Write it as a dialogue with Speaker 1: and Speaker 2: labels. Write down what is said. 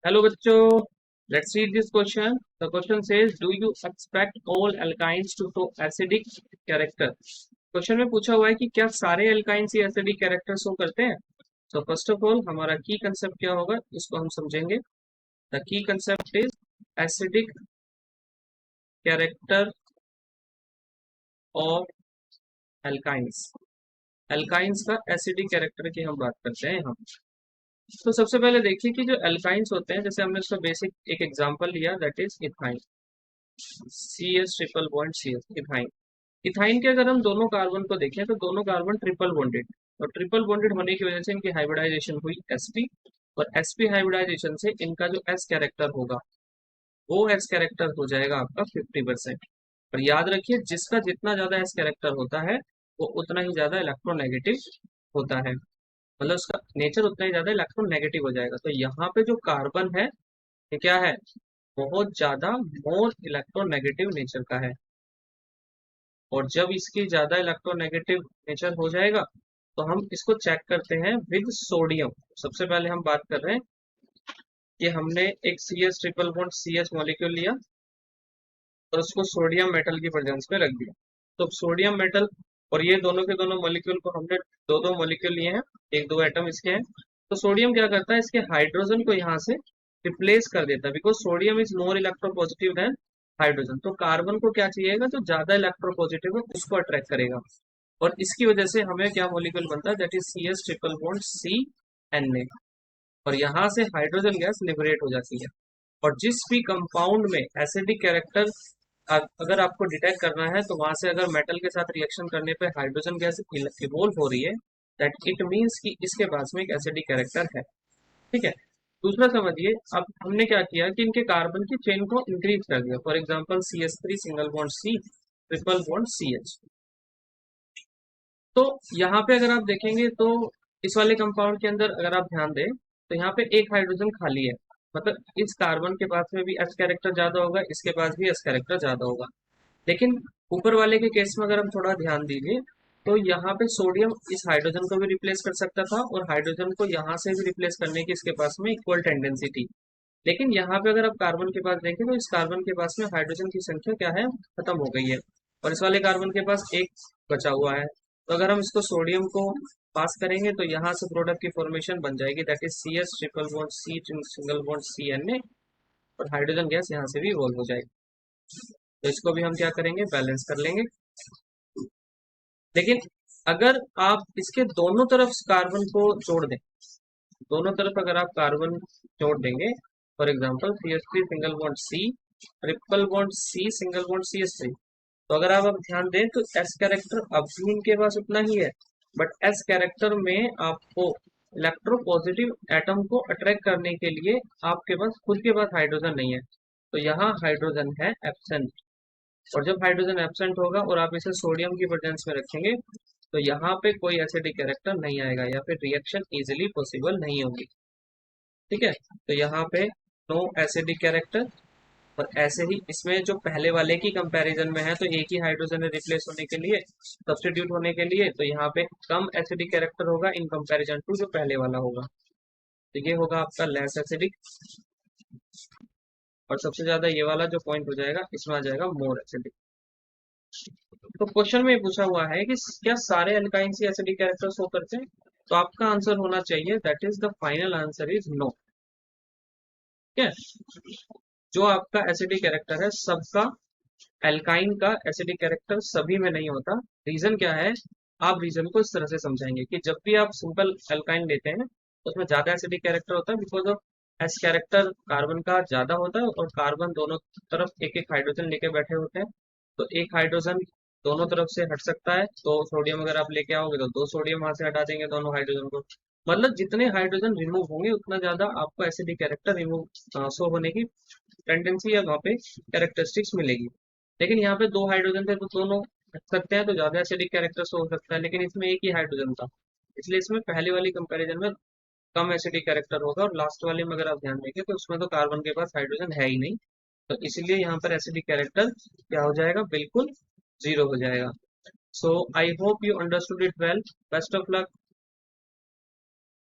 Speaker 1: Hello बच्चों, let's read this question. The question says, do you expect all alkynes to show acidic character? Question में पूछा हुआ है कि क्या सारे alkynes ही acidic character शो करते हैं? So first of all हमारा की concept क्या होगा इसको हम समझेंगे. The key concept is acidic character of alkynes. alkynes का acidic character की हम बात करते हैं यहाँ. तो सबसे पहले देखिए कि जो alkynes होते हैं, जैसे हमने उसका बेसिक एक एग्जांपल लिया, that is ethyne. CS triple bond CS ethyne. Ethyne के अगर हम दोनों कार्बन को देखें तो दोनों कार्बन ट्रिपल बॉन्डेड, और ट्रिपल बॉन्डेड होने की वजह से इनकी हाइब्रिडाइजेशन हुई sp, और sp हाइब्रिडाइजेशन से इनका जो s कैरेक्टर होगा वो s कैरेक्टर हो जाएगा आपका 50%. और याद रखिए जिसका जितना ज्यादा s कैरेक्टर होता है वो उतना ही ज्यादा इलेक्ट्रोनेगेटिव होता है, मतलब उसका नेचर उतना ही ज्यादा इलेक्ट्रोनेगेटिव हो जाएगा. तो यहाँ पे जो कार्बन है ये क्या है, बहुत ज्यादा मोर इलेक्ट्रोनेगेटिव नेचर का है. और जब इसकी ज्यादा इलेक्ट्रोनेगेटिव नेचर हो जाएगा तो हम इसको चेक करते हैं विद सोडियम. सबसे पहले हम बात कर रहे हैं कि हमने एक CS triple bond CS molecule लिया और उसको सोडियम मेटल की प्रेजेंस में रख दिया. तो सोडियम मेटल और ये दोनों के दोनों मॉलिक्यूल को हमने दो दो मॉलिक्यूल लिए हैं, एक दो एटम इसके हैं. तो सोडियम क्या करता है, इसके हाइड्रोजन को यहाँ से रिप्लेस कर देता है, because sodium is more electropositive than hydrogen. तो कार्बन को क्या चाहिएगा, जो ज्यादा इलेक्ट्रोपॉजिटिव है उसको अट्रैक्ट करेगा. और इसकी वजह से हमें क्या मॉलिक्यूल बनता है, that is CS triple bond CNA. और यहाँ से हाइड्रोजन गैस लिबरेट हो जाती है. और जिस भी कंपाउंड में एसिडिक कैरेक्टर अगर आपको डिटेक्ट करना है तो वहां से अगर मेटल के साथ रिएक्शन करने पे हाइड्रोजन गैस इवोल्व हो रही है, दैट इट मीन्स कि इसके पास में एक एसिडिक कैरेक्टर है. ठीक है. दूसरा समझिए, अब हमने क्या किया कि इनके कार्बन की चेन को इंक्रीज कर दिया. For example CS3 single bond C triple bond CH. तो यहाँ पे अगर आप देखेंगे तो इस वाले कंपाउंड के अंदर अगर आप ध्यान दें तो यहाँ पे एक हाइड्रोजन खाली है, मतलब इस कार्बन के पास में भी S कैरेक्टर ज्यादा होगा, इसके पास भी S कैरेक्टर ज्यादा होगा. लेकिन ऊपर वाले के केस में अगर हम थोड़ा ध्यान दीजिए तो यहाँ पे सोडियम इस हाइड्रोजन को भी रिप्लेस कर सकता था और हाइड्रोजन को यहाँ से भी रिप्लेस करने की इसके पास में इक्वल टेंडेंसी थी. लेकिन यहाँ पे अगर आप कार्बन के पास देखें तो इस कार्बन के पास में हाइड्रोजन की संख्या क्या है, खत्म हो गई है, और इस वाले कार्बन के पास एक बचा हुआ है. तो अगर हम इसको सोडियम को पास करेंगे तो यहाँ से प्रोडक्ट की फॉर्मेशन बन जाएगी, that is CS triple bond C single bond CNA, और हाइड्रोजन गैस यहाँ से भी इवॉल्व हो जाएगी. तो इसको भी हम क्या करेंगे, बैलेंस कर लेंगे. लेकिन अगर आप इसके दोनों तरफ कार्बन को जोड़ दें, दोनों तरफ अगर आप कार्बन जोड़ देंगे, for example CS3 single bond C triple bond C single bond CS3, तो अगर आप अब ध्यान दें तो S कैरेक्टर अब भी इनके पास उतना ही है, बट S कैरेक्टर में आपको इलेक्ट्रोपॉजिटिव एटम को अट्रैक्ट करने के लिए आपके पास खुद के पास हाइड्रोजन नहीं है, तो यहाँ हाइड्रोजन है एब्सेंट. और जब हाइड्रोजन एब्सेंट होगा और आप इसे सोडियम की प्रेजेंस में रखेंगे तो यहाँ पे कोई एसिडिक कैरेक्टर नहीं आएगा या फिर रिएक्शन इजीली पॉसिबल नहीं होगी. ठीक है. तो यहाँ पे नो एसिडिक कैरेक्टर. और ऐसे ही इसमें जो पहले वाले की कंपैरिजन में है तो एक ही हाइड्रोजन है रिप्लेस होने के लिए, सब्स्टिट्यूट होने के लिए, तो यहाँ पे कम एसिडिक कैरेक्टर होगा इन कंपैरिजन टू जो पहले वाला होगा. तो ये होगा आपका लेस एसिडिक, और सबसे ज्यादा ये वाला जो पॉइंट हो जाएगा इसमें आ जाएगा मोर एसिडिक. तो क्वेश्चन में पूछा हुआ है कि क्या सारे अल्काइन ही एसिडिक कैरेक्टर शो करते हैं, तो आपका आंसर होना चाहिए that is the final answer is no. ठीक है. जो आपका एसिडिक कैरेक्टर है सबका, एल्काइन का एसिडिक कैरेक्टर सभी में नहीं होता. रीजन क्या है, आप रीजन को इस तरह से समझाएंगे कि जब भी आप सिंपल एल्काइन लेते हैं तो उसमें ज्यादा एसिडिक कैरेक्टर होता है because of S character carbon का ज्यादा होता है, और कार्बन दोनों तरफ एक एक हाइड्रोजन लेके बैठे होते हैं. तो एक हाइड्रोजन दोनों तरफ से हट सकता है, तो सोडियम अगर आप लेके आओगे तो दो सोडियम वहां से हटा देंगे दोनों हाइड्रोजन को. मतलब जितने हाइड्रोजन रिमूव होंगे उतना ज्यादा आपको एसिडिक कैरेक्टर रिमूव शो होने की टेंडेंसी या वहाँ पे कैरेक्टरिस्टिक्स मिलेगी. लेकिन यहाँ पे दो हाइड्रोजन थे तो दोनों हट सकते हैं, तो ज्यादा एसिडिक कैरेक्टर शो हो सकता है. लेकिन इसमें एक ही हाइड्रोजन था, इसलिए इसमें पहले वाली कंपैरिजन में कम एसिडिक कैरेक्टर होगा. और लास्ट वाले में अगर आप ध्यान देंगे तो उसमें तो कार्बन के पास हाइड्रोजन है ही नहीं, तो इसलिए यहाँ पर एसिडिक कैरेक्टर क्या हो जाएगा, बिल्कुल जीरो हो जाएगा. So I hope you understood it well. Best of luck.